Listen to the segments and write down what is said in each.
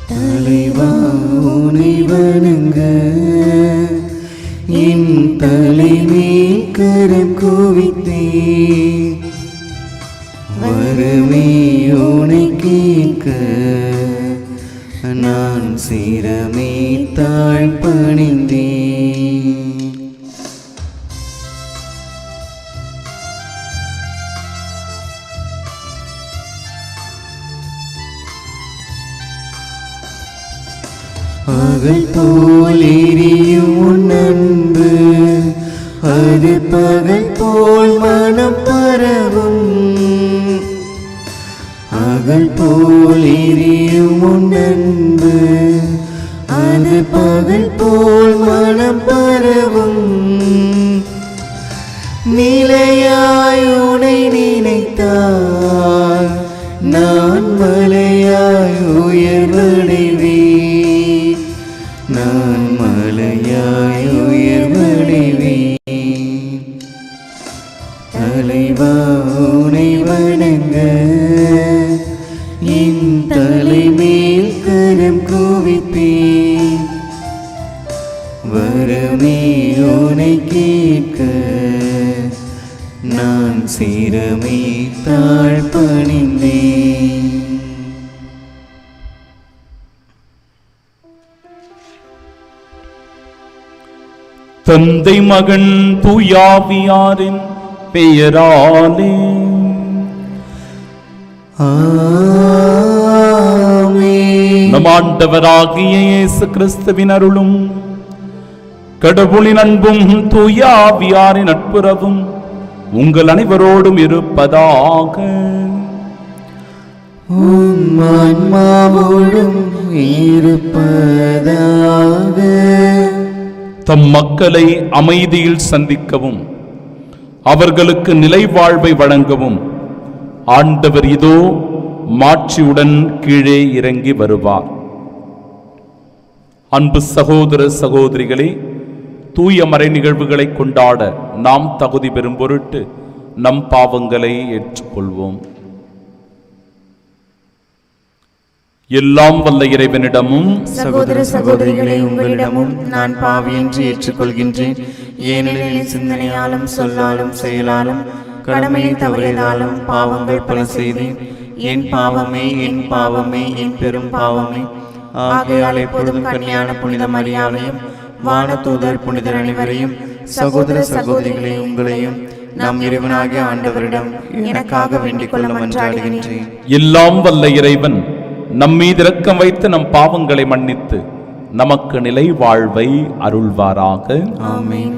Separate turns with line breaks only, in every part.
தலைவா உனை வணங்க என் தலைமேல் கரம் குவித்தே வரமே உனை கேட்க நான் சிரமே தாழ்பணிந்தேன். பகல் போல் எரியும் உன் அன்பு அது பகல் போல் மனம் பரவும். பகல் போல் எரியும் உன் அன்பு அது பகல் போல் மனம் பரவும். நிலையாய் உனை நினைத்தால் நான் மலையாய் உயர்வடைவேன். நான் மலையாய் உயர்வடைவேன். தலைவா உனை வணங்க என் தலைமேல் கரம் குவிப்பேன் வரமே உனை கேட்க நான் சிரமே தாழ்பணிந்தேன்.
தந்தை மகன் தூயாவியாரின் பெயராலே
ஆமென்.
நம் ஆண்டவராகிய இயேசு கிறிஸ்துவின் அருளும் கடவுளின் அன்பும் தூயாவியாரின் நட்புறவும் உங்கள் அனைவரோடும் இருப்பதாக.
உம் ஆன்மாவோடும் இருப்பதாக.
தம் மக்களை அமைதியில் சந்திக்கவும் அவர்களுக்கு நிலை வாழ்வை வழங்கவும் ஆண்டவர் இதோ மாட்சியுடன் கீழே இறங்கி வருவார். அன்பு சகோதர சகோதரிகளே, தூய மறை நிகழ்வுகளை கொண்டாட நாம் தகுதி பெறும் பொருட்டு நம் பாவங்களை ஏற்றுக்கொள்வோம். எல்லாம் வல்ல இறைவனிடமும்
சகோதர சகோதரிகளே உங்களிடமும் நான் பாவி என்று ஏற்றுக்கொள்கின்றேன். ஏனெனில் சிந்தனையாலும் சொல்லாலும் செயலாலும் கடமையில் தவறியதாலும் பாவங்கள் பல செய்தேன். என் பாவமே என் பாவமே என் பெரும் பாவமே. ஆகையால் எப்பொழுதும் கன்னியான புனித மரியாதையும் வானதூதர் புனிதர் அனைவரையும் சகோதர சகோதரிகளே உங்களையும் நம் இறைவனாகிய ஆண்டவரிடம் எனக்காக வேண்டிக் கொள்ள மன்றாடுகின்றேன்.
எல்லாம் வல்ல இறைவன் நம்மீது இரக்கம் வைத்து நம் பாவங்களை மன்னித்து நமக்கு நிலை வாழ்வை அருள்வாராக.
ஆமென்.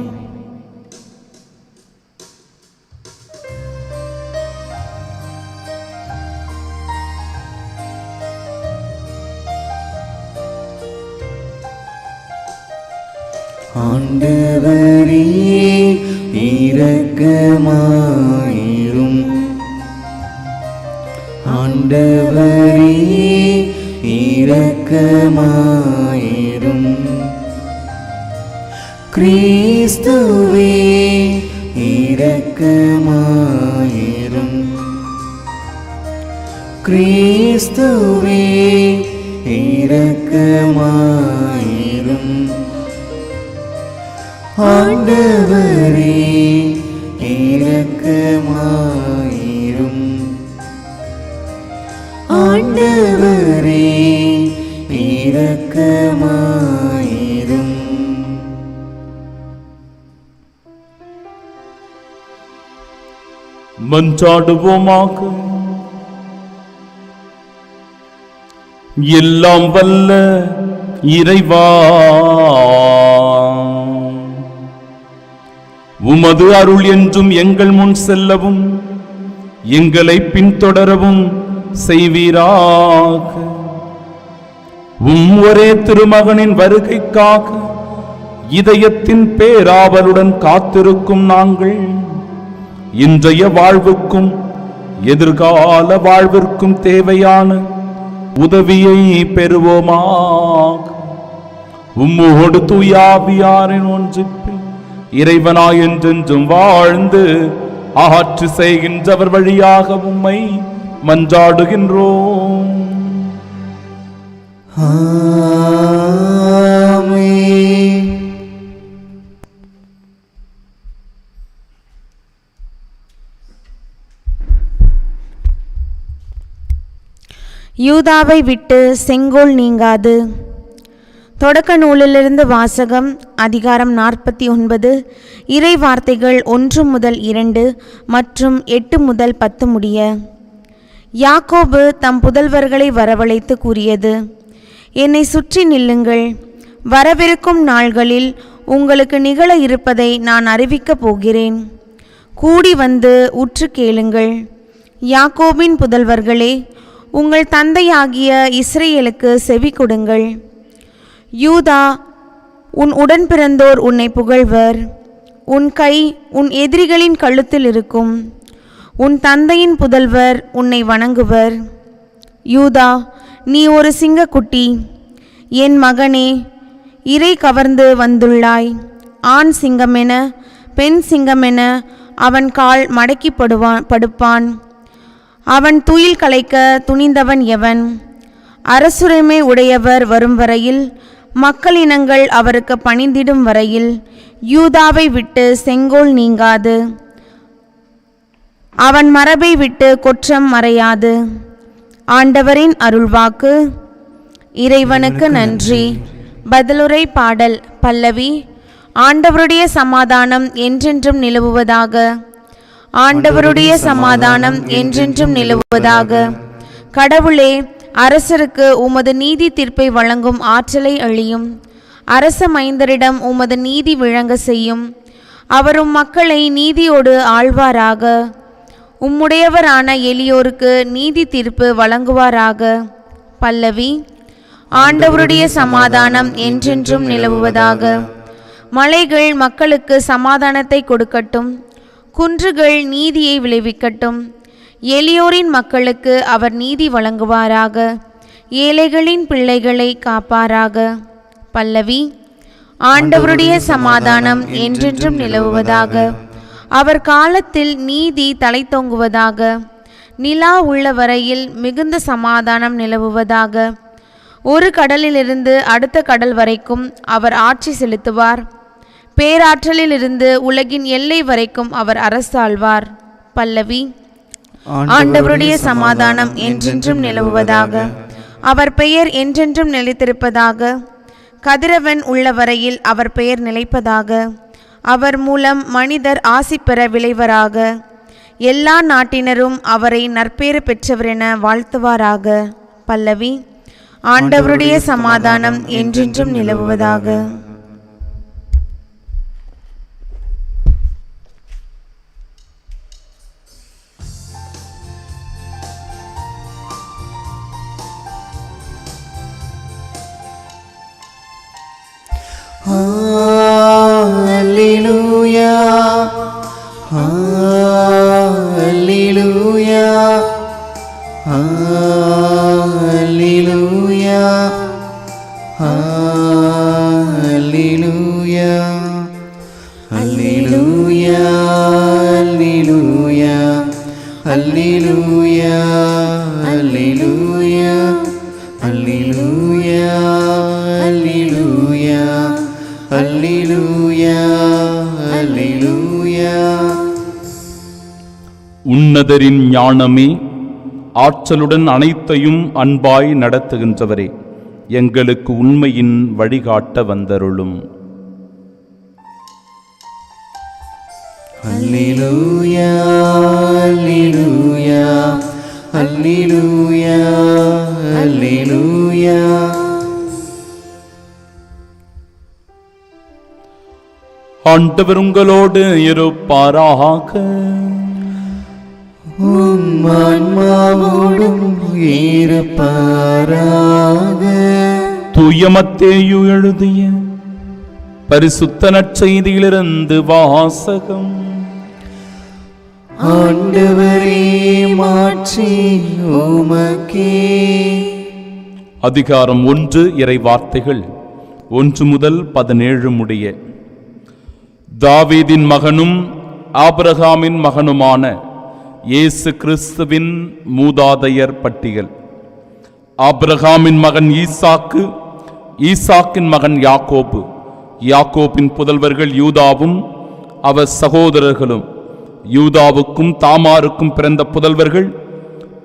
ஆண்டவரே இரக்கமாயிரும். ஆண்டவரே இரக்கமாயிரும். கிறிஸ்துவே இரக்கமாயிரும். கிறிஸ்துவே இரக்கமாயிரும். ஆண்டவரே இரக்கமாயிரும். ஆண்டவரே இரக்கமாயிரும்.
மன்றாடுவோமாக. எல்லாம் வல்ல இறைவா, உமது அருள் என்றும் எங்கள் முன் செல்லவும் எங்களை பின்தொடரவும் செய்வீராக. ஒரே திருமகனின் வருகைக்காக இதயத்தின் பேராவலுடன் காத்திருக்கும் நாங்கள் இன்றைய வாழ்வுக்கும் எதிர்கால வாழ்விற்கும் தேவையான உதவியை பெறுவோமாக. உம்மோடு தூயாவியாரின் ஒன்றிப்பில் இறைவனாய் என்றென்றும் வாழ்ந்து ஆட்சி செய்கின்றவர் வழியாக உம்மை மன்றாடுகின்றோம்.
ஆமென்.
யூதாவை விட்டு செங்கோல் நீங்காது. தொடக்க நூலிலிருந்து வாசகம். அதிகாரம் 49. இறை வார்த்தைகள் 1 முதல் 2 மற்றும் 8 முதல் 10 முடிய. யாக்கோபு தம் புதல்வர்களை வரவழைத்து கூறியது: என்னை சுற்றி நில்லுங்கள். வரவிருக்கும் நாள்களில் உங்களுக்கு நிகழ இருப்பதை நான் அறிவிக்கப் போகிறேன். கூடி வந்து உற்று கேளுங்கள். யாக்கோபின் புதல்வர்களே, உங்கள் தந்தையாகிய இஸ்ரேலுக்கு செவி கொடுங்கள். யூதா, உன் உடன் பிறந்தோர் உன்னை புகழ்வர். உன் கை உன் எதிரிகளின் கழுத்தில் இருக்கும். உன் தந்தையின் புதல்வர் உன்னை வணங்குவர். யூதா, நீ ஒரு சிங்கக்குட்டி. என் மகனே, இரை கவர்ந்து வந்துள்ளாய். ஆண் சிங்கமென பெண் சிங்கமென அவன் கால் மடக்கி படுப்பான். அவன் துயில் கலைக்க துணிந்தவன் எவன்? அரசுரிமை உடையவர் வரும் வரையில், மக்களினங்கள் அவருக்கு பணிந்திடும் வரையில் யூதாவை விட்டு செங்கோல் நீங்காது. அவன் மரபை விட்டு கொற்றம் மறையாது. ஆண்டவரின் அருள்வாக்கு. இறைவனுக்கு நன்றி. பதிலுரை பாடல். பல்லவி. ஆண்டவருடைய சமாதானம் என்றென்றும் நிலவுவதாக. ஆண்டவருடைய சமாதானம் என்றென்றும் நிலவுவதாக. கடவுளே, அரசருக்கு உமது நீதி தீர்ப்பை வழங்கும் ஆற்றலை அழியும். அரச மைந்தரிடம் உமது நீதி விளங்க செய்யும். அவரும் மக்களை நீதியோடு ஆழ்வாராக. உம்முடையவரான எளியோருக்கு நீதி தீர்ப்பு வழங்குவாராக. பல்லவி. ஆண்டவருடைய சமாதானம் என்றென்றும் நிலவுவதாக. மலைகள் மக்களுக்கு சமாதானத்தை கொடுக்கட்டும். குன்றுகள் நீதியை விளைவிக்கட்டும். எளியோரின் மக்களுக்கு அவர் நீதி வழங்குவாராக. ஏழைகளின் பிள்ளைகளை காப்பாராக. பல்லவி. ஆண்டவருடைய சமாதானம் என்றென்றும் நிலவுவதாக. அவர் காலத்தில் நீதி தலைத்தோங்குவதாக. நிலா உள்ள வரையில் மிகுந்த சமாதானம் நிலவுவதாக. ஒரு கடலிலிருந்து அடுத்த கடல் வரைக்கும் அவர் ஆட்சி செலுத்துவார். பேராற்றலிலிருந்து உலகின் எல்லை வரைக்கும் அவர் அரசாழ்வார். பல்லவி. ஆண்டவருடைய சமாதானம் என்றென்றும் நிலவுவதாக. அவர் பெயர் என்றென்றும் நிலைத்திருப்பதாக. கதிரவன் உள்ள வரையில் அவர் பெயர் நிலைப்பதாக. அவர் மூலம் மனிதர் ஆசி பெற விளைவராக. எல்லா நாட்டினரும் அவரை நற்பேறு பெற்றவரென வாழ்த்துவாராக. பல்லவி. ஆண்டவருடைய சமாதானம் என்றென்றும் நிலவுவதாக.
Hallelujah, Hallelujah, Hallelujah, Hallelujah, Hallelujah, Hallelujah, Hallelujah, Hallelujah, Hallelujah, Hallelujah, Hallelujah.
உன்னதரின் ஞானமே, ஆற்றலுடன் அனைத்தையும் அன்பாய் நடத்துகின்றவரே, எங்களுக்கு உண்மையின் வழிகாட்ட வந்தருளும்.
Hallelujah, Hallelujah, Hallelujah, Hallelujah.
ஆண்டவர் உங்களோடு இருப்பாராக.
உம் ஆன்மாவோடும் இருப்பாராக.
தூய மத்தேயு எழுதிய பரிசுத்த நற்செய்தியிலிருந்து வாசகம்.
ஆண்டவரே, மாட்சி உமக்கே.
அதிகாரம் 1. இறை வார்த்தைகள் 1 முதல் 17 முடிய. தாவீதின் மகனும் ஆபிரகாமின் மகனுமான இயேசு கிறிஸ்துவின் மூதாதையர் பட்டியல். ஆபிரகாமின் மகன் ஈசாக்கு, ஈசாக்கின் மகன் யாக்கோபு, யாக்கோபின் புதல்வர்கள் யூதாவும் அவர் சகோதரர்களும். யூதாவுக்கும் தாமாருக்கும் பிறந்த புதல்வர்கள்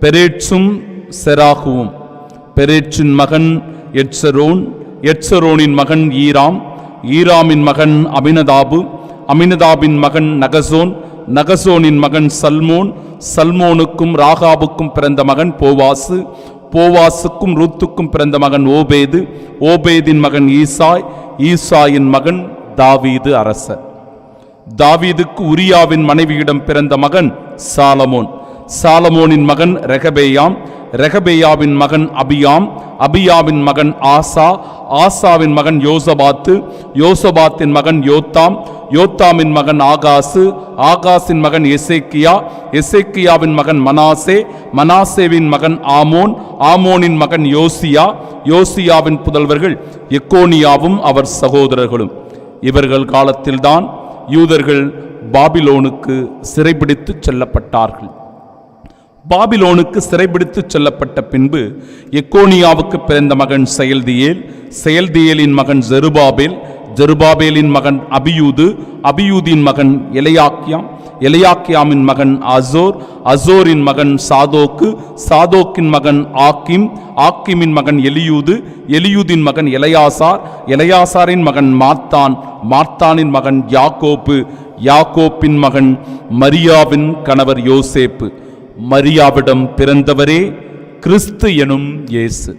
பெரேட்சும் செராகுவும். பெரேட்சின் மகன் எட்சரோன், எட்சரோனின் மகன் ஈராம், ஈராமின் மகன் அமினதாபு, அமினதாபின் மகன் நகசோன், நகசோனின் மகன் சல்மோன், சல்மோனுக்கும் ராகாபுக்கும் பிறந்த மகன் போவாசு, போவாசுக்கும் ரூத்துக்கும் பிறந்த மகன் ஓபேது, ஓபேதின் மகன் ஈசாய், ஈசாயின் மகன் தாவீது அரசர். தாவீதுக்கு உரியாவின் மனைவியிடம் பிறந்த மகன் சாலமோன், சாலமோனின் மகன் ரெகபேயாம், ரெகபேயாவின் மகன் அபியாம், அபியாவின் மகன் ஆசா, ஆசாவின் மகன் யோசபாத்து, யோசபாத்தின் மகன் யோத்தாம், யோத்தாமின் மகன் ஆகாசு, ஆகாசின் மகன் எசேக்கியா, எசேக்கியாவின் மகன் மனாசே, மனாசேவின் மகன் ஆமோன், ஆமோனின் மகன் யோசியா, யோசியாவின் புதல்வர்கள் எக்கோனியாவும் அவர் சகோதரர்களும். இவர்கள் காலத்தில்தான் யூதர்கள் பாபிலோனுக்கு சிறைபிடித்து செல்லப்பட்டார்கள். பாபிலோனுக்கு சிறைபிடித்து செல்லப்பட்ட பின்பு எக்கோனியாவுக்கு பிறந்த மகன் செயல்தியேல், செயல்தியேலின் மகன் ஜெருபாபேல், ஜெருபாபேலின் மகன் அபியூது, அபியூதின் மகன் எலையாக்கியாம், எலையாக்கியாமின் மகன் அசோர், அசோரின் மகன் சாதோக்கு, சாதோக்கின் மகன் ஆக்கிம், ஆக்கிமின் மகன் எலியூது, எலியூதின் மகன் எலையாசார், எலையாசாரின் மகன் மாத்தான், மாத்தானின் மகன் யாக்கோப்பு, யாக்கோப்பின் மகன் மரியாவின் கணவர் யோசேப்பு. மரியாவிடம் பிறந்தவரே கிறிஸ்து எனும் இயேசு.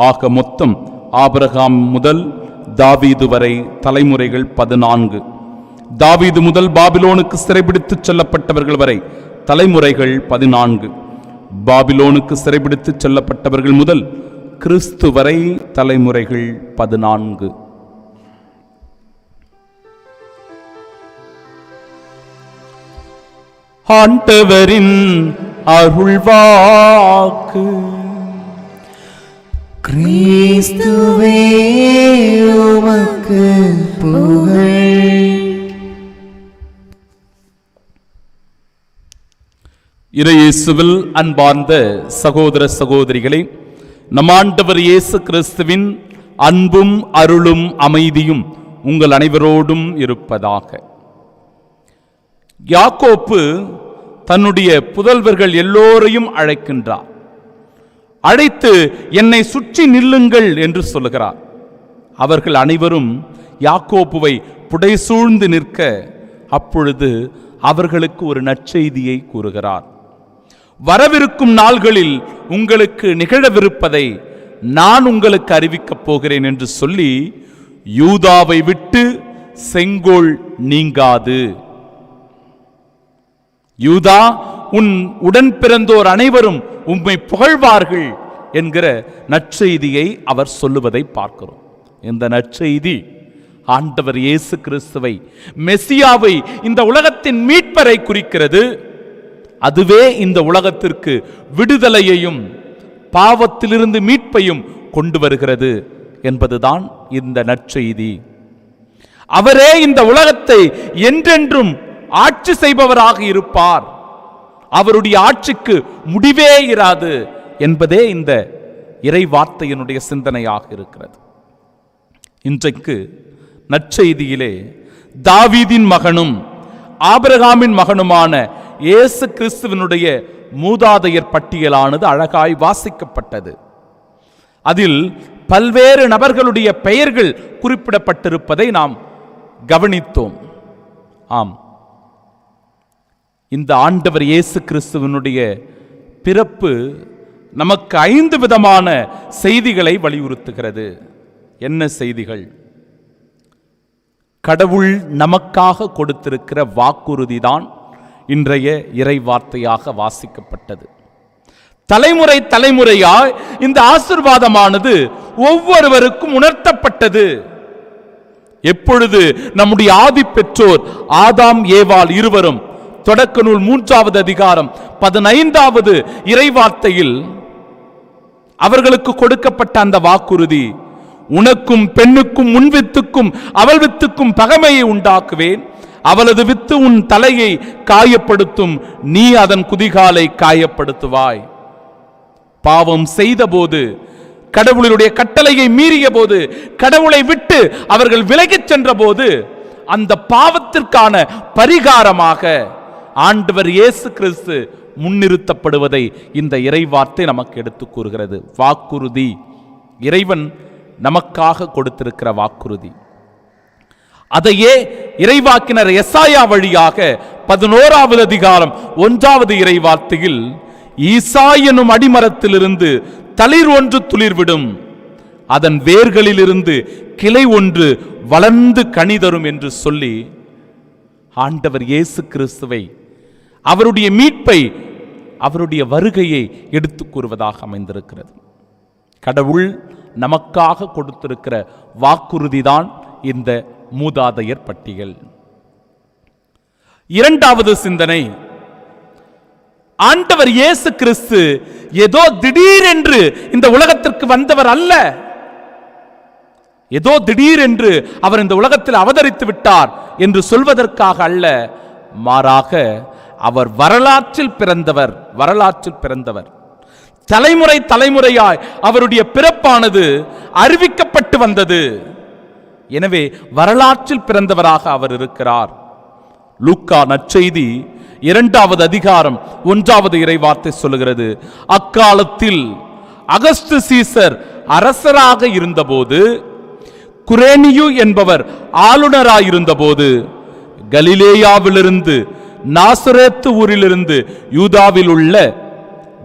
ஆக மொத்தம் ஆபிரகாம் முதல் தாவீது வரை தலைமுறைகள் 14. தாவீது முதல் பாபிலோனுக்கு சிறைபிடித்து செல்லப்பட்டவர்கள் வரை தலைமுறைகள் 14. பாபிலோனுக்கு சிறைபிடித்து செல்லப்பட்டவர்கள் முதல் கிறிஸ்து வரை தலைமுறைகள் 14. ஆண்டவரின் அருள்வாக்கு.
கிறிஸ்துவே உமக்கு புகழ்.
இறையேசுவில் அன்பார்ந்த சகோதர சகோதரிகளே, நம் ஆண்டவர் இயேசு கிறிஸ்துவின் அன்பும் அருளும் அமைதியும் உங்கள் அனைவரோடும் இருப்பதாக. யாக்கோப்பு தன்னுடைய புதல்வர்கள் எல்லோரையும் அழைக்கின்றார். அழைத்து என்னை சுற்றி நில்லுங்கள் என்று சொல்லுகிறார். அவர்கள் அனைவரும் யாக்கோப்புவை புடைசூழ்ந்து நிற்க அப்பொழுது அவர்களுக்கு ஒரு நற்செய்தியை கூறுகிறார். வரவிருக்கும் நாள்களில் உங்களுக்கு நிகழவிருப்பதை நான் உங்களுக்கு அறிவிக்கப் போகிறேன் என்று சொல்லி, யூதாவை விட்டு செங்கோல் நீங்காது. யூதா, உன் உடன் பிறந்தோர் அனைவரும் உம்மை புகழ்வார்கள் என்கிற நற்செய்தியை அவர் சொல்லுவதை பார்க்கிறோம். இந்த நற்செய்தி ஆண்டவர் இயேசு கிறிஸ்துவை, மெசியாவை, இந்த உலகத்தின் மீட்பரை குறிக்கிறது. அதுவே இந்த உலகத்திற்கு விடுதலையையும் பாவத்திலிருந்து மீட்பையும் கொண்டு வருகிறது என்பதுதான் இந்த நற்செய்தி. அவரே இந்த உலகத்தை என்றென்றும் ஆட்சி செய்பவராக இருப்பார். அவருடைய ஆட்சிக்கு முடிவே இராது என்பதே இந்த இறை வார்த்தையினுடைய சிந்தனையாக இருக்கிறது. இன்றைக்கு நற்செய்தியிலே தாவீதின் மகனும் ஆபிரகாமின் மகனுமான இயேசு கிறிஸ்துவினுடைய மூதாதையர் பட்டியலானது அழகாய் வாசிக்கப்பட்டது. அதில் பல்வேறு நபர்களுடைய பெயர்கள் குறிப்பிடப்பட்டிருப்பதை நாம் கவனித்தோம். ஆம், இந்த ஆண்டவர் இயேசு கிறிஸ்துவினுடைய பிறப்பு நமக்கு 5 விதமான செய்திகளை வலியுறுத்துகிறது. என்ன செய்திகள்? கடவுள் நமக்காக கொடுத்திருக்கிற வாக்குறுதிதான் இன்றைய இறை வார்த்தையாக வாசிக்கப்பட்டது. தலைமுறை தலைமுறையாய் இந்த ஆசீர்வாதமானது ஒவ்வொருவருக்கும் உணர்த்தப்பட்டது. எப்பொழுது நம்முடைய ஆதி பெற்றோர் ஆதாம் ஏவாள் இருவரும் தொடக்க நூல் 3வது அதிகாரம் 15வது இறைவார்த்தையில் அவர்களுக்கு கொடுக்கப்பட்ட அந்த வாக்குறுதி, உனக்கும் பெண்ணுக்கும் உன் வித்துக்கும் அவள் வித்துக்கும் பகைமையை உண்டாக்குவேன், அவளது வித்து உன் தலையை காயப்படுத்தும், நீ அதன் குதிகாலை காயப்படுத்துவாய். பாவம் செய்தபோது, கடவுளுடைய கட்டளையை மீறிய போது, கடவுளை விட்டு அவர்கள் விலகிச் சென்ற போது, அந்த பாவத்திற்கான பரிகாரமாக ஆண்டவர் இயேசு கிறிஸ்து முன்னிறுத்தப்படுவதை இந்த இறைவார்த்தை நமக்கு எடுத்து கூறுகிறது. வாக்குறுதி, இறைவன் நமக்காக கொடுத்திருக்கிற வாக்குறுதி. அதையே இறைவாக்கினர் எசாயா வழியாக 11வது அதிகாரம் 1வது இறைவார்த்தையில், ஈசா எனும் அடிமரத்திலிருந்து தளிர் ஒன்று துளிர்விடும், அதன் வேர்களிலிருந்து கிளை ஒன்று வளர்ந்து கனி தரும் என்று சொல்லி ஆண்டவர் இயேசு கிறிஸ்துவை, அவருடைய மீட்பை, அவருடைய வருகையை எடுத்து கூறுவதாக அமைந்திருக்கிறது. கடவுள் நமக்காக கொடுத்திருக்கிற வாக்குறுதிதான் இந்த மூதாதையர் பட்டியல். இரண்டாவது சிந்தனை, ஆண்டவர் இயேசு கிறிஸ்து ஏதோ திடீரென்று இந்த உலகத்திற்கு வந்தவர் அல்ல. ஏதோ திடீரென்று அவர் இந்த உலகத்தில் அவதரித்து விட்டார் என்று சொல்வதற்காக அல்ல, மாறாக அவர் வரலாற்றில் பிறந்தவர். வரலாற்றில் பிறந்தவர். தலைமுறை தலைமுறையாய் அவருடைய பிறப்பானது அறிவிக்கப்பட்டு வந்தது. எனவே வரலாற்றில் பிறந்தவராக அவர் இருக்கிறார். லூக்கா நற்செய்தி 2வது அதிகாரம் 1வது இறைவார்த்தை சொல்லுகிறது, அக்காலத்தில் அகஸ்து சீசர் அரசராக இருந்தபோது, குரேனியு என்பவர் ஆளுநராயிருந்தபோது, கலிலேயாவிலிருந்து நாசரேத்து ஊரிலிருந்து யூதாவில் உள்ள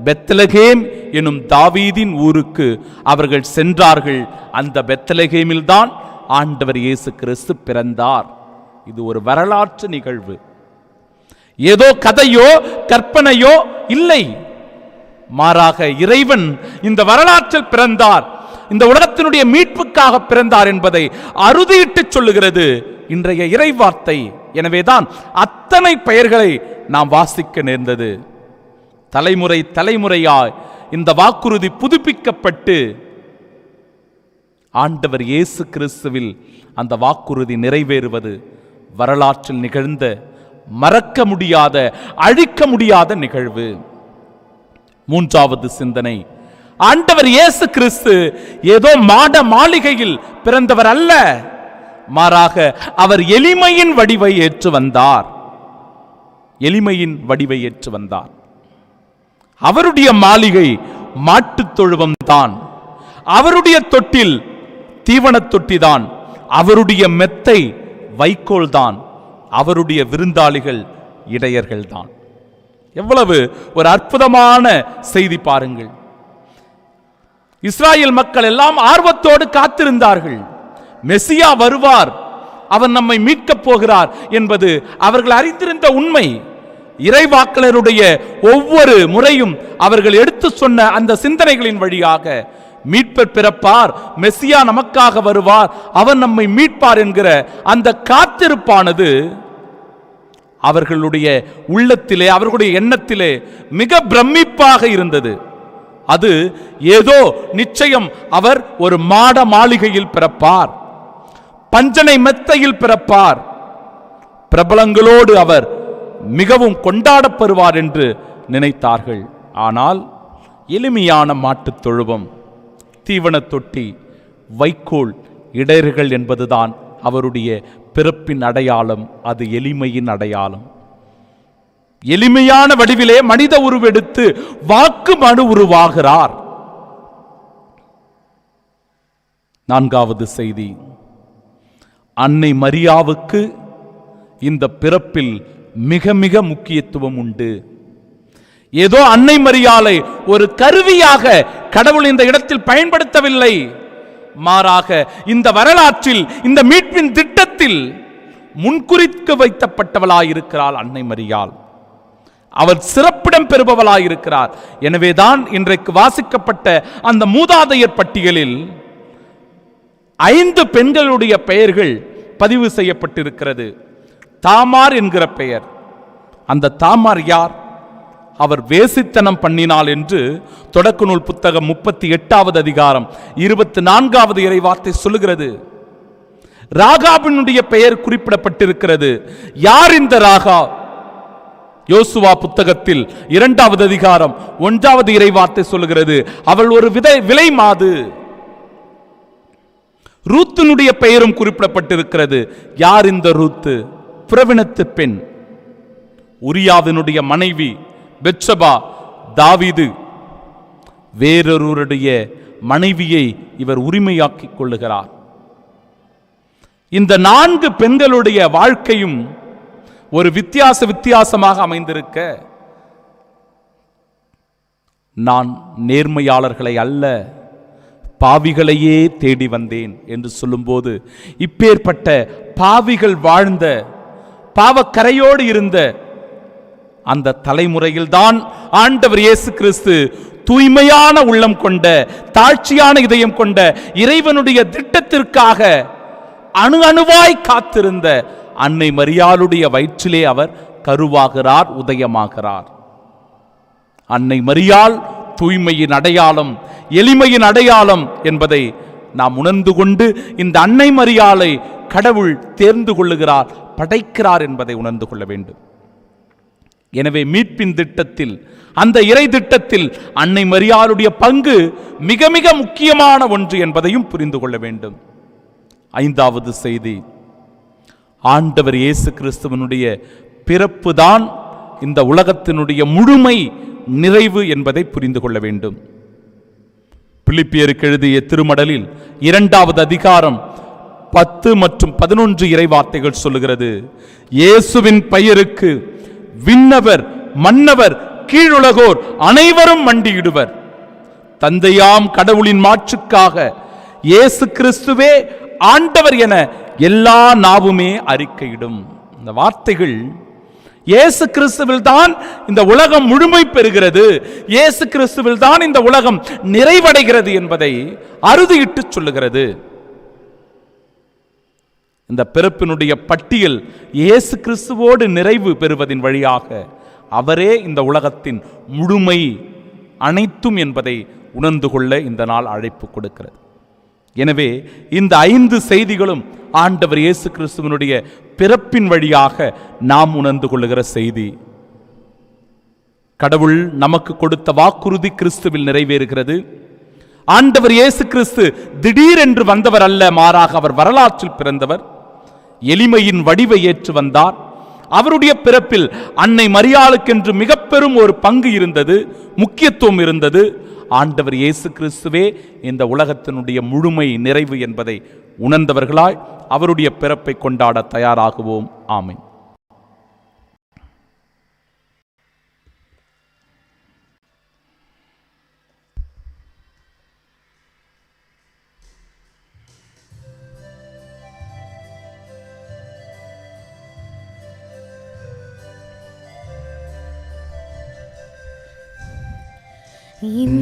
பெத்லகேம் எனும் தாவீதின் ஊருக்கு அவர்கள் சென்றார்கள். அந்த பெத்லகேமில்தான் ஆண்டவர் இயேசு கிறிஸ்து பிறந்தார். இது ஒரு வரலாற்று நிகழ்வு. ஏதோ கதையோ கற்பனையோ இல்லை, மாறாக இறைவன் இந்த வரலாற்றில் பிறந்தார், இந்த உலகத்தினுடைய மீட்புக்காக பிறந்தார் என்பதை அறுதியிட்டு சொல்லுகிறது இன்றைய இறைவார்த்தை. எனவேதான் அத்தனை பெயர்களை நாம் வாசிக்க நேர்ந்தது. தலைமுறை தலைமுறையாய் இந்த வாக்குறுதி புதுப்பிக்கப்பட்டு ஆண்டவர் இயேசு கிறிஸ்துவில் அந்த வாக்குறுதி நிறைவேறுவது வரலாற்றில் நிகழ்ந்த மறக்க முடியாத, அழிக்க முடியாத நிகழ்வு. மூன்றாவது சிந்தனை, ஆண்டவர் இயேசு கிறிஸ்து ஏதோ மாட மாளிகையில் பிறந்தவர் அல்ல, மாறாக அவர் எளிமையின் வடிவை ஏற்று வந்தார். எளிமையின் வடிவை ஏற்று வந்தார். அவருடைய மாளிகை மாட்டுத் தொழுவம் தான், அவருடைய தொட்டில் தீவனத் தொட்டிதான், அவருடைய மெத்தை வைக்கோல் தான், அவருடைய விருந்தாளிகள் இடையர்கள் தான். எவ்வளவு ஒரு அற்புதமான செய்தி பாருங்கள். இஸ்ராயேல் மக்கள் எல்லாம் ஆர்வத்தோடு காத்திருந்தார்கள். மெசியா வருவார், அவர் நம்மை மீட்கப் போகிறார் என்பது அவர்கள் அறிந்திருந்த உண்மை. இறைவாக்கினருடைய ஒவ்வொரு முறையும் அவர்கள் எடுத்து சொன்ன அந்த சிந்தனைகளின் வழியாக மீட்பர் பிறப்பார், மெசியா நமக்காக வருவார், அவர் நம்மை மீட்பார் என்கிற அந்த காத்திருப்பானது அவர்களுடைய உள்ளத்திலே, அவர்களுடைய எண்ணத்திலே மிக பிரமிப்பாக இருந்தது. அது ஏதோ நிச்சயம் அவர் ஒரு மாட மாளிகையில் பிறப்பார், பஞ்சனை மெத்தையில் பிறப்பார், பிரபலங்களோடு அவர் மிகவும் கொண்டாடப்படுவார் என்று நினைத்தார்கள். ஆனால் எளிமையான மாட்டுத் தொழுவம், தீவன தொட்டி, வைக்கோல், இடையர்கள் என்பதுதான் அவருடைய பிறப்பின் அடையாளம். அது எளிமையின் அடையாளம். எளிமையான வடிவிலே மனித உருவெடுத்து வாக்கு மனு உருவாகிறார். நான்காவது செய்தி, அன்னை மரியாவுக்கு இந்த பிறப்பில் மிக மிக முக்கியத்துவம் உண்டு. ஏதோ அன்னை மரியாளை ஒரு கருவியாக கடவுள் இந்த இடத்தில் பயன்படுத்தவில்லை, மாறாக இந்த வரலாற்றில், இந்த மீட்பின் திட்டத்தில் முன்குறிக்க வைக்கப்பட்டவளாயிருக்கிறாள் அன்னை மரியாள். அவர் சிறப்பிடம் பெறுபவளாயிருக்கிறார். எனவேதான் இன்றைக்கு வாசிக்கப்பட்ட அந்த மூதாதையர் பட்டியலில் 5 பெண்களுடைய பெயர்கள் பதிவு செய்யப்பட்டிருக்கிறது. தாமார் என்கிற பெயர். அந்த தாமார் யார்? அவர் வேசித்தனம் பண்ணினாள் என்று தொடக்க நூல் புத்தகம் 38வது அதிகாரம் 24வது இறைவார்த்தை சொல்லுகிறது. ராகாபினுடைய பெயர் குறிப்பிடப்பட்டிருக்கிறது. யார் இந்த ராகா? யோசுவா புத்தகத்தில் 2வது அதிகாரம் 1வது இறைவார்த்தை சொல்லுகிறது, அவள் ஒரு விலை மாது. ரூத்தினுடைய பெயரும் குறிப்பிடப்பட்டிருக்கிறது. யார் இந்த ரூத்து? பிரவினத்து பெண், உரியாவினுடைய மனைவி பெத்சபா. தாவீது வேறொருவருடைய மனைவியை இவர் உரிமையாக்கிக் கொள்ளுகிறார். இந்த 4 பெண்களுடைய வாழ்க்கையும் ஒரு வித்தியாசமாக அமைந்திருக்க, நான் நேர்மையாளர்களை அல்ல பாவிகளையே தேடி வந்தேன் என்று சொல்லும்போது, இப்பேற்பட்ட பாவிகள் வாழ்ந்த, பாவக்கரையோடு இருந்த அந்த தலைமுறையில்தான் ஆண்டவர் இயேசு கிறிஸ்து தூய்மையான உள்ளம் கொண்ட, தாழ்ச்சியான இதயம் கொண்ட, இறைவனுடைய திட்டத்திற்காக அணு அணுவாய் காத்திருந்த அன்னை மரியாளுடைய வயிற்றிலே அவர் கருவாகிறார், உதயமாகிறார். அன்னை மரியாள் தூய்மையின் அடையாளம், எளிமையின் அடையாளம் என்பதை நாம் உணர்ந்து கொண்டு, இந்த அன்னை மரியாளை கடவுள் தேர்ந்து கொள்ளுகிறார், படைக்கிறார் என்பதை உணர்ந்து கொள்ள வேண்டும். எனவே மீட்பின் திட்டத்தில், அந்த இறை திட்டத்தில் அன்னை மரியாளுடைய பங்கு மிக மிக முக்கியமான ஒன்று என்பதையும் புரிந்து கொள்ள வேண்டும். 5வது செய்தி, ஆண்டவர் இயேசு கிறிஸ்துவனுடைய பிறப்பு தான் இந்த உலகத்தினுடைய முழுமை நிறைவு என்பதை புரிந்து கொள்ள வேண்டும். பிலிப்பியருக்கு எழுதிய திருமடலில் 2வது அதிகாரம் 10 மற்றும் 11 இறைவார்த்தைகள் சொல்லுகிறது, இயேசுவின் பெயருக்கு விண்ணவர் மன்னவர் கீழுலகோர் அனைவரும் மண்டியிடுவர். தந்தையாம் கடவுளின் மாட்சிக்காக இயேசு கிறிஸ்துவே ஆண்டவர் என எல்லா நாவுமே அறிக்கையிடும். இந்த வார்த்தைகள் இயேசு கிறிஸ்துவில் தான் இந்த உலகம் முழுமை பெறுகிறது, இயேசு கிறிஸ்துவில் தான் இந்த உலகம் நிறைவடைகிறது என்பதை அறுதியிட்டு சொல்லுகிறது. இந்த பிறப்பினுடைய பட்டியல் இயேசு கிறிஸ்துவோடு நிறைவு பெறுவதின் வழியாக அவரே இந்த உலகத்தின் முழுமை அனைத்தும் என்பதை உணர்ந்து கொள்ள இந்த நாள் அழைப்பு கொடுக்கிறது. எனவே இந்த 5 செய்திகளும் ஆண்டவர் இயேசு கிறிஸ்துவனுடைய பிறப்பின் வழியாக நாம் உணர்ந்து கொள்ளுகிற செய்தி. கடவுள் நமக்கு கொடுத்த வாக்குறுதி கிறிஸ்துவில் நிறைவேறுகிறது. ஆண்டவர் இயேசு கிறிஸ்து திடீரென்று வந்தவர் அல்ல, மாறாக அவர் வரலாற்றில் பிறந்தவர். எளிமையின் வடிவை ஏற்று வந்தார். அவருடைய பிறப்பில் அன்னை மரியாளுக்கென்று மிக பெரும் ஒரு பங்கு இருந்தது, முக்கியத்துவம் இருந்தது. ஆண்டவர் இயேசு கிறிஸ்துவே இந்த உலகத்தினுடைய முழுமை நிறைவு என்பதை உணர்ந்தவர்களாய் அவருடைய பிறப்பை கொண்டாட தயாராகுவோம். ஆமென்.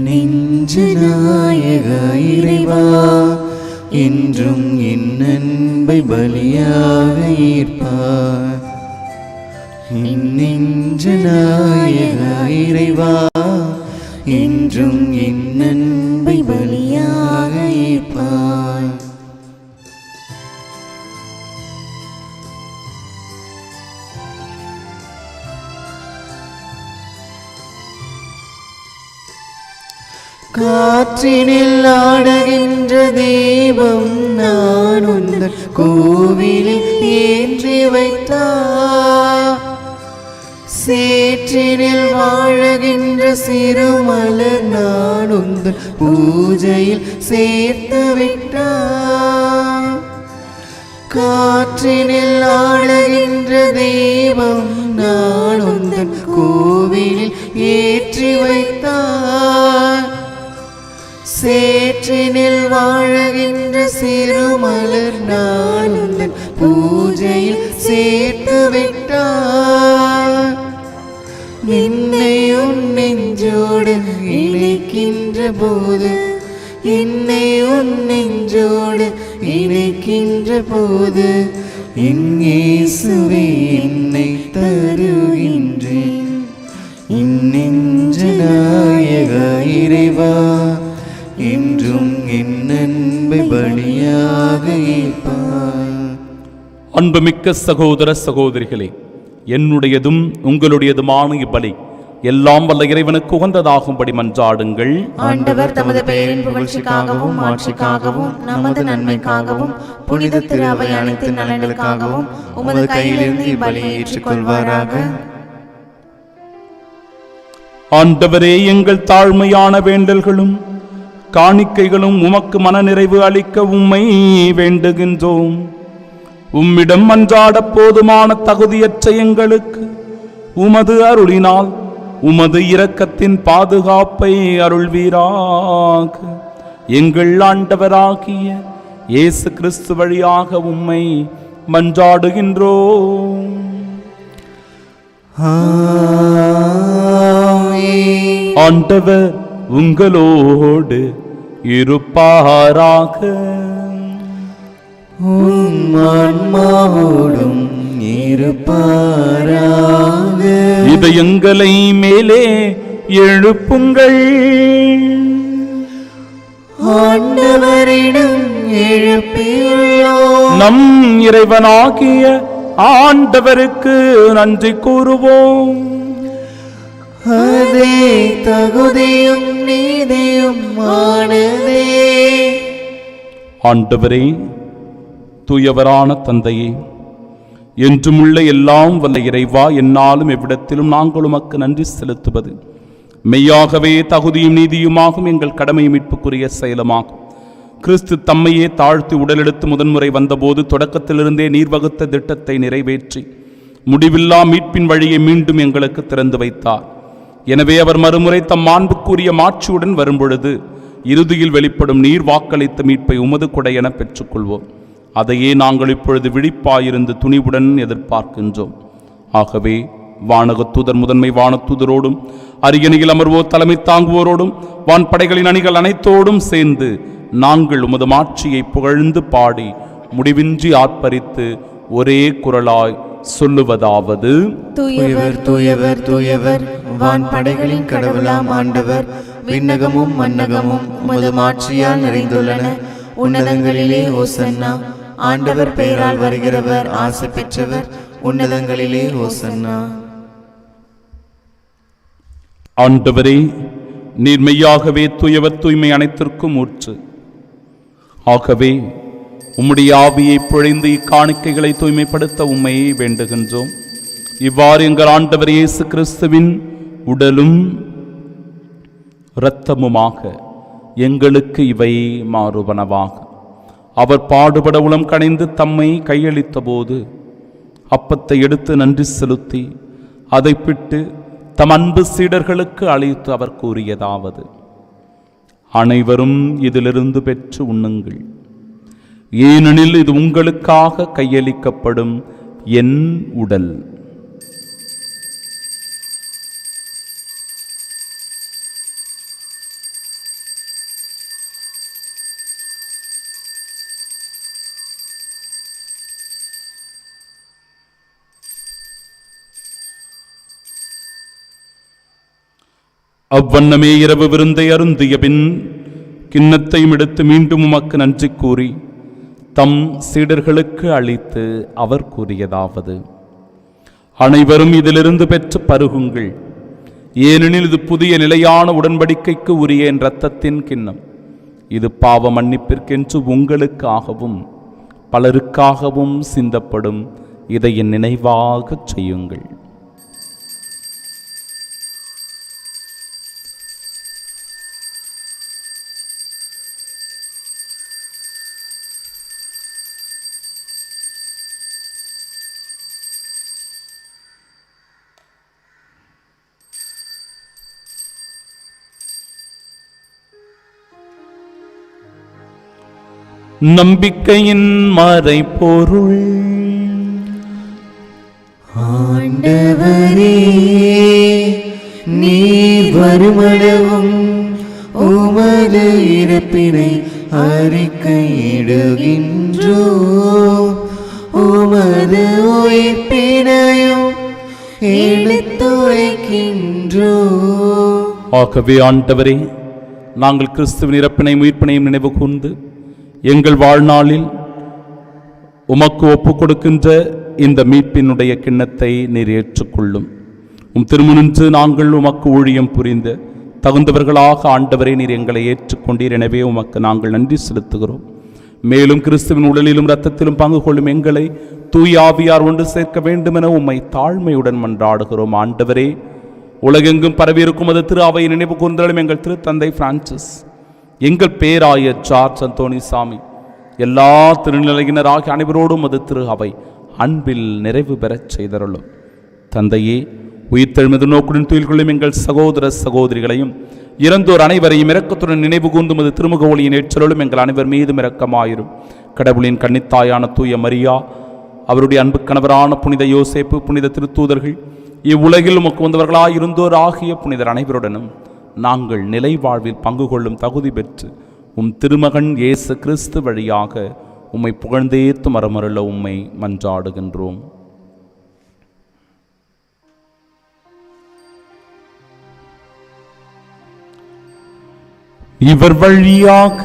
நெஞ்சு நாயக இறைவா, என்றும் என் அன்பை பலியாக ஈர்ப்பார். நெஞ்சு நாயக இறைவா, என்றும் என் அன்பை பலியாக ஈர்ப்பார். காற்றினில் ஆடுகின்ற தெய்வம் நான் உந்தன் கோவிலில் ஏற்றி வைத்தார். சேற்றினில் வாழுகின்ற சிறுமலர் நான் உந்தன் பூஜையில் சேர்த்து விட்டார். காற்றினில் ஆடுகின்ற தெய்வம் நான் உந்தன் கோவிலில் ஏற்றி வைத்தார். சேற்றினில் வாழுகின்ற சிறுமலர் நான் உந்தன் பூஜையில் சேர்த்து விட்டார். என்னை உன் நெஞ்சோடு இணைக்கின்ற போது, என்னை உன் நெஞ்சோடு இணைக்கின்ற போது, என் இயேசுவே என்னை தருகின்றேன். என் நெஞ்சு நாயக இறைவா, என்றும் என் அன்பை பலியாக ஈர்ப்பார்.
அன்புமிக்க சகோதர சகோதரிகளே, என்னுடையதும் உங்களுடையதுமான இப்பலி எல்லாம் வல்ல இறைவனுக்கு உகந்ததாகும்படி மன்றாடுங்கள்.
ஆண்டவர் தமது பெயரின் புகழ்ச்சிக்காகவும் மாட்சிக்காகவும் நமது நன்மைக்காகவும் புனித திரு அவை அனைத்து நலன்களுக்காகவும் உமது கையிலிருந்து இப்பலியை ஏற்றுக்கொள்வாராக.
ஆண்டவரே, எங்கள் தாழ்மையான வேண்டல்களும் காணிக்கைகளும் உமக்கு மனநிறைவு அளிக்க உம்மை வேண்டுகின்றோம். உம்மிடம் மன்றாட போதுமான தகுதியற்ற எங்களுக்கு உமது அருளினால் உமது இரக்கத்தின் பாதுகாப்பை அருள்வீராக. எங்கள் ஆண்டவராகிய இயேசு கிறிஸ்து வழியாக உம்மை மன்றாடுகின்றோம். ஆண்டவர் உங்களோடு இருப்பாராக.
ஆன்மாவோடும் இருப்பாராக.
இதயங்களை மேலே எழுப்புங்கள்.
ஆண்டவரிடம் எழுப்பியுள்ளோம்.
நம் இறைவனாகிய ஆண்டவருக்கு நன்றி கூறுவோம்.
அதே தகுதியும் நீதியும் ஆனதே.
ஆண்டவரே, தூயவரான தந்தையே, என்றுமுள்ள எல்லாம் வல்ல இறைவா, என்னாலும் எவ்விடத்திலும் நாங்கள் உமக்கு நன்றி செலுத்துவது மெய்யாகவே தகுதியும் நீதியுமாகும் எங்கள் கடமை மீட்புக்குரிய செயலுமாகும். கிறிஸ்து தம்மையே தாழ்த்தி உடலெடுத்து முதன்முறை வந்தபோது தொடக்கத்திலிருந்தே நீர் வகுத்த திட்டத்தை நிறைவேற்றி முடிவில்லா மீட்பின் வழியை மீண்டும் எங்களுக்கு திறந்து வைத்தார். எனவே அவர் மறுமுறை தம் மாண்புக்குரிய மாட்சியுடன் வரும்பொழுது இறுதியில் வெளிப்படும் நீர் வாக்களித்த மீட்பை உமது கொடை என பெற்றுக்கொள்வோம். அதையே நாங்கள் இப்பொழுது விழிப்பாயிருந்து துணிவுடன் எதிர்பார்க்கின்றோம். ஆகவே வானகத்தூதர் முதன்மை வானத்தூதரோடும் அரியணையில் அமர்வோர் தலைமை தாங்குவோரோடும் வான்படைகளின் அணிகள் அனைத்தோடும் சேர்ந்து நாங்கள் உமது மாட்சியை புகழ்ந்து பாடி முடிவின்றி ஆர்ப்பரித்து ஒரே குரலாய் சொல்லுவதாவது:
தூயவர் தூயவர் தூயவர், வான்படைகளின் கடவுளாம் ஆண்டவர். விண்ணகமும் மன்னகமும் உமது மாட்சியால் நிறைந்துள்ளன. உன்னதங்களிலே ஓசன்னா. ஆண்டவர் பெயரால் வருகிறவர் ஆசை பெற்றவர். உன்னதங்களிலே ஓசன்னா.
ஆண்டவரே, நீர் மெய்யாகவே தூயவர், தூய்மை அனைத்திற்கும் ஊற்று. ஆகவே உம்முடைய ஆவியை பொழிந்து இக்காணிக்கைகளை தூய்மைப்படுத்த உம்மையை வேண்டுகின்றோம். இவ்வாறு எங்கள் ஆண்டவர் இயேசு கிறிஸ்துவின் உடலும் இரத்தமுமாக எங்களுக்கு இவை மாறுவனவாக. அவர் பாடுபட உளம் கனிந்து தம்மை கையளித்த போது அப்பத்தை எடுத்து நன்றி செலுத்தி அதை பிட்டு தம் அன்பு சீடர்களுக்கு அளித்து அவர் கூறியதாவது: அனைவரும் இதிலிருந்து பெற்று உண்ணுங்கள், ஏனெனில் இது உங்களுக்காக கையளிக்கப்படும் என் உடல். அவ்வண்ணமே இரவு விருந்தை அருந்திய பின் கிண்ணத்தையும் எடுத்து மீண்டும் உமக்கு நன்றி கூறி தம் சீடர்களுக்கு அளித்து அவர் கூறியதாவது: அனைவரும் இதிலிருந்து பெற்று பருகுங்கள், ஏனெனில் இது புதிய நிலையான உடன்படிக்கைக்கு உரிய என் இரத்தத்தின் கிண்ணம். இது பாவ மன்னிப்பிற்கென்று உங்களுக்காகவும் பலருக்காகவும் சிந்தப்படும். இதை என் நினைவாகச் செய்யுங்கள். நம்பிக்கையின் மறைபொருள்.
ஆண்டவரே, நீர் வருமளவும் உமது இறப்பினை அறிக்கையிடுகின்றோம், உமது உயிர்ப்பினையும் எடுத்துரைக்கின்றோம்.
ஆகவே ஆண்டவரே, நாங்கள் கிறிஸ்துவின் இறப்பினையும் உயிர்ப்பினையும் நினைவு கூர்ந்து எங்கள் வாழ்நாளில் உமக்கு ஒப்புக் கொடுக்கின்ற இந்த மீட்பினுடைய கிண்ணத்தை நீர் ஏற்றுக்கொள்ளும். திருமுனின்று நாங்கள் உமக்கு ஊழியம் புரிந்த தகுந்தவர்களாக ஆண்டவரே நீர் எங்களை ஏற்றுக்கொண்டீர். எனவே உமக்கு நாங்கள் நன்றி செலுத்துகிறோம். மேலும் கிறிஸ்துவின் உடலிலும் இரத்தத்திலும் பங்கு கொள்ளும் எங்களை தூய ஆவியார் ஒன்று சேர்க்க வேண்டும் என உம்மை தாழ்மையுடன் மன்றாடுகிறோம். ஆண்டவரே, உலகெங்கும் பரவியிருக்கும் அது திரு அவையை நினைவு கூர்ந்தாலும் எங்கள் திருத்தந்தை பிரான்சிஸ், எங்கள் பேராயர் ஜார்ஜ் அந்தோணிசாமி, எல்லா திருநிலையினராகிய அனைவரோடும் அது திரு அவை அன்பில் நிறைவு பெறச் செய்தருளும். தந்தையே, உயிர்த்தெழுமது நோக்குடன் துயில் கொள்ளும் எங்கள் சகோதர சகோதரிகளையும் இறந்தோர் அனைவரையும் இரக்கத்துடன் நினைவு கூர்ந்தும் அது திருமுக ஒளியின் ஏற்றலும் எங்கள் அனைவர் மீதும் இரக்கமாயிரும். கடவுளின் கன்னித்தாயான தூய மரியா, அவருடைய அன்பு கணவரான புனித யோசேப்பு, புனித திருத்தூதர்கள், இவ்வுலகில் உமக்கு வந்தவர்களாய் இருந்தோர் ஆகிய புனிதர் அனைவருடனும் நாங்கள் நிலை வாழ்வில் பங்கு கொள்ளும் தகுதி பெற்று உம் திருமகன் இயேசு கிறிஸ்து வழியாக உம்மை புகழ்ந்தேத்து மரமருள உம்மை மன்றாடுகின்றோம். இவர் வழியாக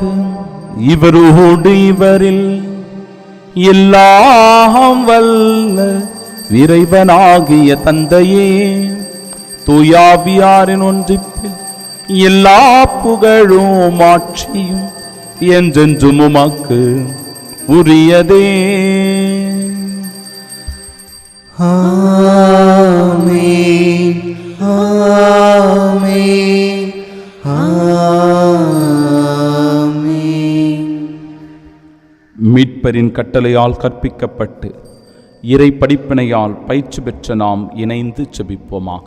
இவரோடு இவரில் எல்லாம் வல்ல இறைவனாகிய தந்தையே, தூயாவியாரின் ஒன்றிப்பில் எல்லா புகழும் ஆட்சியும் என்றென்றும் உமக்கு உரியதே.
ஆமென், ஆமென், ஆமென்.
மீட்பரின் கட்டளையால் கற்பிக்கப்பட்டு இறை படிப்பினையால் பயிற்சி பெற்ற நாம் இணைந்து செபிப்போமாக.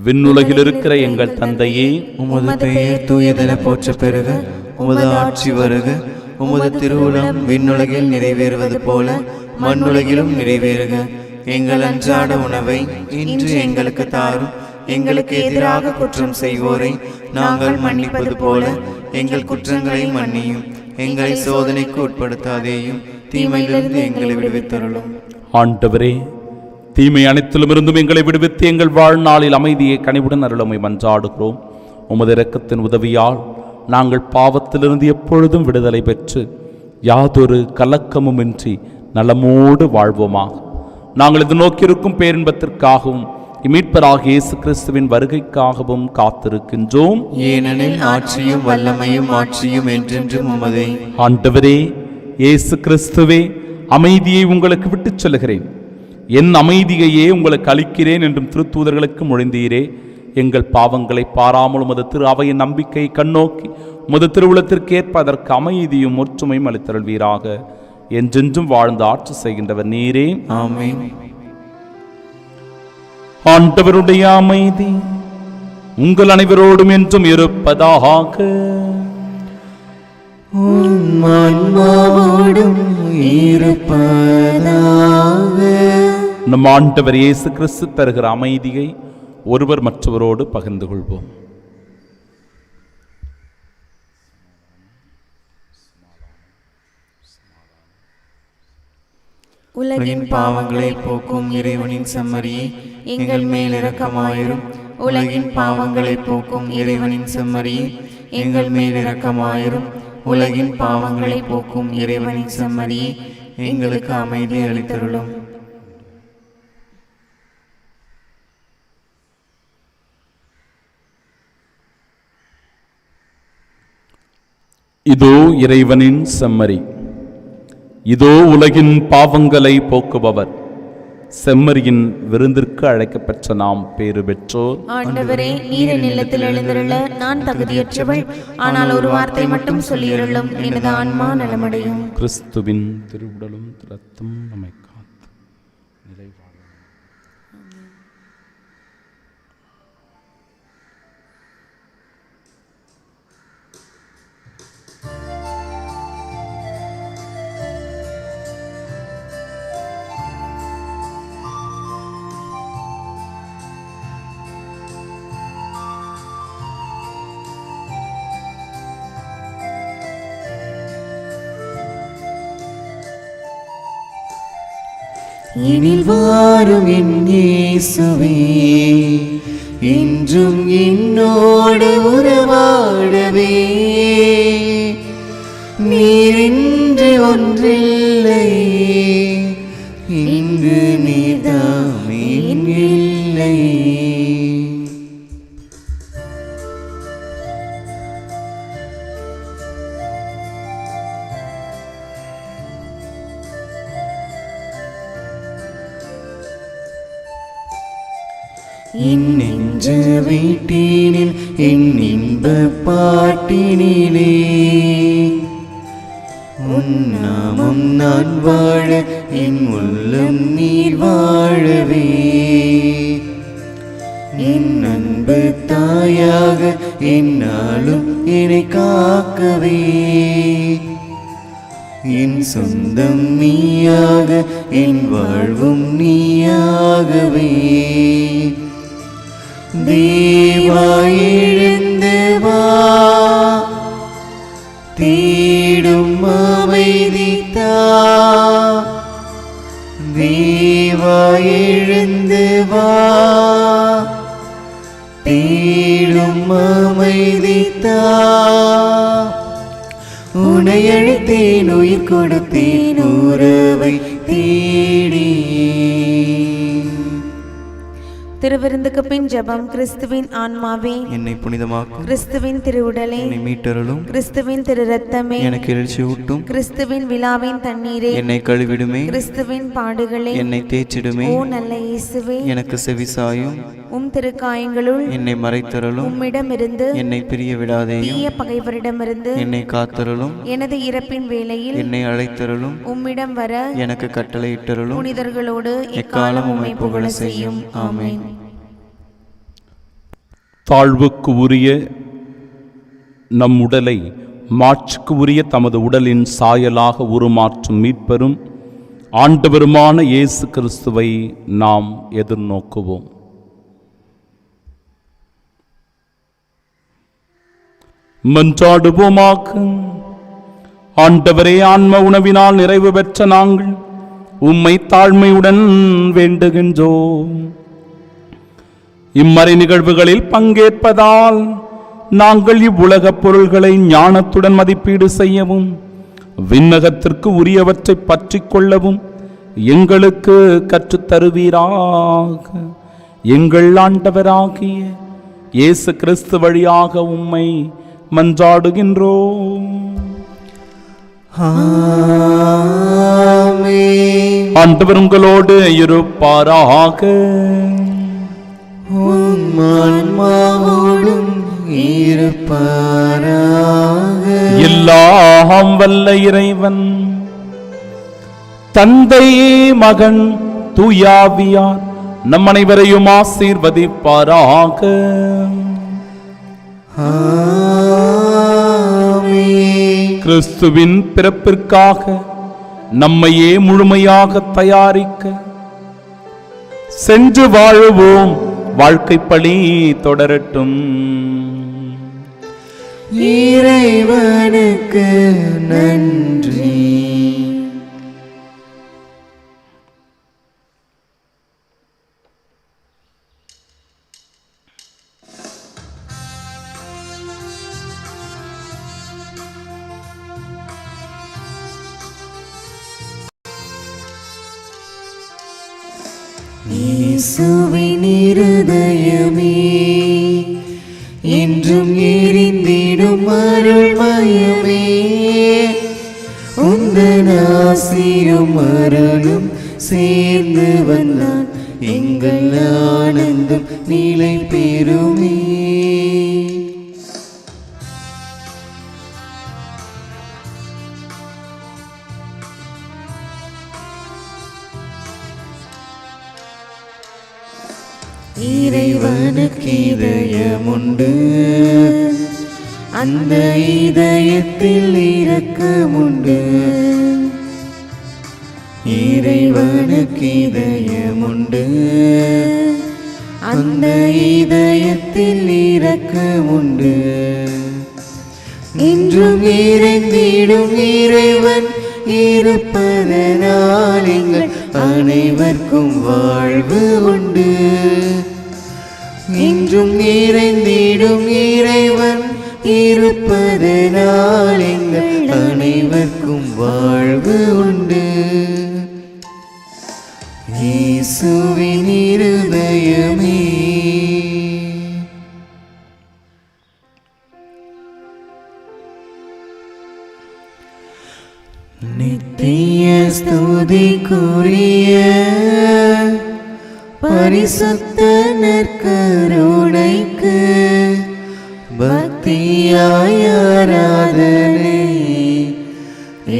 விண்ணுலகில் இருக்கிற எங்கள் தந்தையே,
உமது பெயர் தூயதென போற்ற பெறுக. உமது ஆட்சி வருக. உமது திருவுளம் விண்ணுலகில் நிறைவேறுவது போல மண்ணுலகிலும் நிறைவேறுக. எங்கள் அன்றாட உணவை இன்று எங்களுக்கு தாரும். எங்களுக்கு எதிராக குற்றம் செய்வோரை நாங்கள் மன்னிப்பது போல எங்கள் குற்றங்களை மன்னியும். எங்களை சோதனைக்கு உட்படுத்தாதேயும், தீமையிலிருந்து எங்களை விடுவித்தருளும்.
ஆண்டவரே, தீமை அனைத்திலும் இருந்தும் எங்களை விடுவித்து எங்கள் வாழ்நாளில் அமைதியை கனிவுடன் அருளமை மன்றாடுகிறோம். உமது இரக்கத்தின் உதவியால் நாங்கள் பாவத்திலிருந்து எப்பொழுதும் விடுதலை பெற்று யாதொரு கலக்கமுமின்றி நலமோடு வாழ்வோமாக. நாங்கள் இது நோக்கியிருக்கும் பேரின்பத்திற்காகவும் மீட்பராகிய இயேசு கிறிஸ்துவின் வருகைக்காகவும் காத்திருக்கின்றோம்.
ஏனெனில் ஆட்சியும் வல்லமையும் ஆட்சியும் என்றென்றும் உமதே.
ஆண்டவரே இயேசு கிறிஸ்துவே, அமைதியை உங்களுக்கு விட்டுச் செல்கிறேன், என் அமைதியையே உங்களுக்கு அளிக்கிறேன் என்றும் திருத்தூதர்களுக்கு மொழிந்தீரே. எங்கள் பாவங்களை பாராமல் உமது திரு அவையின் நம்பிக்கையை கண்ணோக்கி உமது திருவுளத்திற்கு ஏற்ப அதற்கு அமைதியும் ஒற்றுமையும் அளித்தருள்வீராக. என்றென்றும் வாழ்ந்து ஆட்சி செய்கின்றவர் நீரே.
ஆமென்.
ஆண்டவருடைய அமைதி உங்கள் அனைவரோடும் என்றும் இருப்பதாக. நம் ஆண்டவர் இயேசு கிறிஸ்து தருகிற அமைதியை ஒருவர் மற்றவரோடு பகிர்ந்து கொள்வோம்.
உலகின் பாவங்களை போக்கும் இறைவனின் செம்மறியே, எங்கள் மேல் இரக்கமாயிரும். உலகின் பாவங்களை போக்கும் இறைவனின் செம்மறியே, எங்கள் மேல் இரக்கமாயிரும். உலகின் பாவங்களை போக்கும் இறைவனின் செம்மறியே, எங்களுக்கு அமைதி அளித்தருளும்.
இதோ இறைவனின் செம்மறி, இதோ உலகின் பாவங்களை போக்குபவர். செம்மறியின் விருந்திற்கு அழைக்கப்பெற்ற நாம் பேறு பெற்றோர்.
ஆண்டவரே, நீர் என் இல்லத்தில் எழுந்தருள நான் தகுதியற்றவள். ஆனால் ஒரு வார்த்தை மட்டும் சொல்லியருளும், எனது ஆன்மா நலமடையும்.
கிறிஸ்துவின் திருவுடலும் இரத்தம் நம்மை காத்து நிலை வாழும்.
எனில் வாரும் என் இயேசுவே, இன்றும் என்னோடு உறவாடவே. நீரின்றி ஒன்றில்லை, இங்கு நீதாமே என் எல்லை. என் நெஞ்ச வீட்டினில் என் இன்ப பாட்டினிலே உன் நாமம் நான் வாழ என் உள்ளம் நீர் வாழவே. என் அன்பு தாயாக என்னாலும் என்னை காக்கவே. என் சொந்தம் நீயாக என் வாழ்வும் நீயாகவே. தேவா எழுந்து வா, தேடும் அமைதி தா. தேவா எழுந்து வா, தேடும் அமைதி தா. உன்னை அழைத்தேன் உயிர் கொடுத்தேன் உறவை தேடி.
திருவிருந்துக்கு பின் ஜெபம். கிறிஸ்துவின் ஆன்மாவே
என்னை புனிதமாக்கும்.
கிறிஸ்துவின் திருவுடலே
என்னை மீட்டருளும்.
கிறிஸ்துவின் திரு ரத்தமே
எனக்கு எழுச்சி ஊட்டும்.
கிறிஸ்துவின் விழாவின் தண்ணீரே
என்னை கழுவிடுமே.
கிறிஸ்துவின் பாடுகளே
என்னை தேய்ச்சிடுமே.
ஓ நல்ல இயேசுவே
எனக்கு செவிசாயும்.
உம் திருக்காயங்களுள்
என்னை மறைத்தருளும்.
உம்மிடமிருந்து
என்னை பிரிய விடாதேயும்.
தீய பகைவரிடமிருந்து
என்னை காத்தருளும்.
எனது இறப்பின் வேளையில்
என்னை அழைத்தருளும்.
உம்மிடம் வர
எனக்கு கட்டளையிட்டருளும்.
புனிதர்களோடு
எக்காலம் உம்மை புகழ செய்யும். ஆமென்.
தாழ்வுக்கு உரிய நம் உடலை மாட்சிக்கு உரிய தமது உடலின் சாயலாக உருமாற்றும் மீட்பெரும் ஆண்டவருமான இயேசு கிறிஸ்துவை நாம் எதிர்நோக்குவோம். மன்றாடுவோமாக. ஆண்டவரே, ஆன்ம உணவினால் நிறைவு பெற்ற நாங்கள் உம்மை தாழ்மையுடன் வேண்டுகின்றோம். இம்மறை நிகழ்வுகளில் பங்கேற்பதால் நாங்கள் இவ்வுலகப் பொருள்களை ஞானத்துடன் மதிப்பீடு செய்யவும் விண்ணகத்திற்கு உரியவற்றை பற்றி கொள்ளவும் எங்களுக்கு கற்றுத்தருவீராக. எங்கள் ஆண்டவராகிய இயேசு கிறிஸ்து வழியாக உம்மை மன்றாடுகின்றோம். ஆண்டவர் உங்களோடு இருப்பாராக.
ஆன்மாவோடும் இருப்பாராக.
எல்லாம் வல்ல இறைவன் தந்தை, மகன், தூயாவியார் நம் அனைவரையும் ஆசீர்வதிப்பாராக. கிறிஸ்துவின் பிறப்பிற்காக நம்மையே முழுமையாக தயாரிக்க சென்று வாழுவோம். வாழ்க்கை பணி தொடரட்டும்.
இறைவனுக்கு நன்றி. இயேசுவின் இருதயமே என்றும் எரிந்திடும் அருள்மயமே. உந்தன் ஆசிரும் அருளும் சேர்ந்து வந்தான் எங்கள் ஆனந்தம் நிலை பெறுமே. இறைவனுக்கு இதயமுண்டு, அந்த இதயத்தில் இரக்கமுண்டு. இறைவனுக்கு இதயமுண்டு, அந்த இதயத்தில் இரக்கமுண்டு. இன்றும் இறைந்திடும் இறைவன் இருப்பதனால் எங்கள் அனைவருக்கும் வாழ்வு உண்டு. இன்றும் நிறைந்திடும் இறைவன் இருப்பதனால் எங்கள் அனைவருக்கும் வாழ்வு உண்டு. நித்திய ஸ்துதிக்குரிய பரிசுத்த நற்கருணைக்கு பக்தியாய் ஆராதனை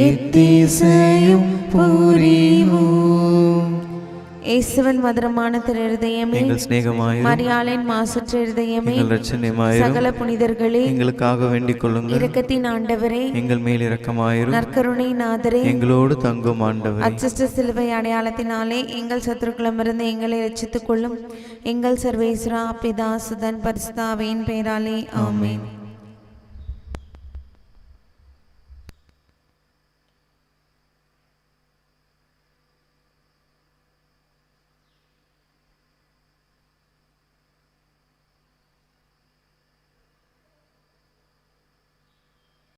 எத்திசையும் புரிவோம்.
இயேசுவின் மதுரமான திரு இருதயமே,
எங்கள் சிநேகமாயிரும்.
மரியாளின் மாசற்ற இருதயமே,
எங்கள் இரட்சணியமாயிரும்.
சகல புனிதர்களே,
எங்களுக்காக வேண்டிக் கொள்ளுங்கள்.
இரக்கத்தின் ஆண்டவரே,
எங்கள் மேல் இரக்கமாயிரும்.
நற்கருணை நாதரே,
எங்களோடு தங்கும் ஆண்டவரே,
அச்சிஷ்ட சிலுவை அடையாளத்தினாலே எங்கள் சத்துருக்களமிருந்து எங்களை ரட்சித்துக் கொள்ளும். எங்கள் சர்வேஸ்வரா பிதா சுதன் பரிசுத்த ஆவியின் பெயராலே ஆமென்.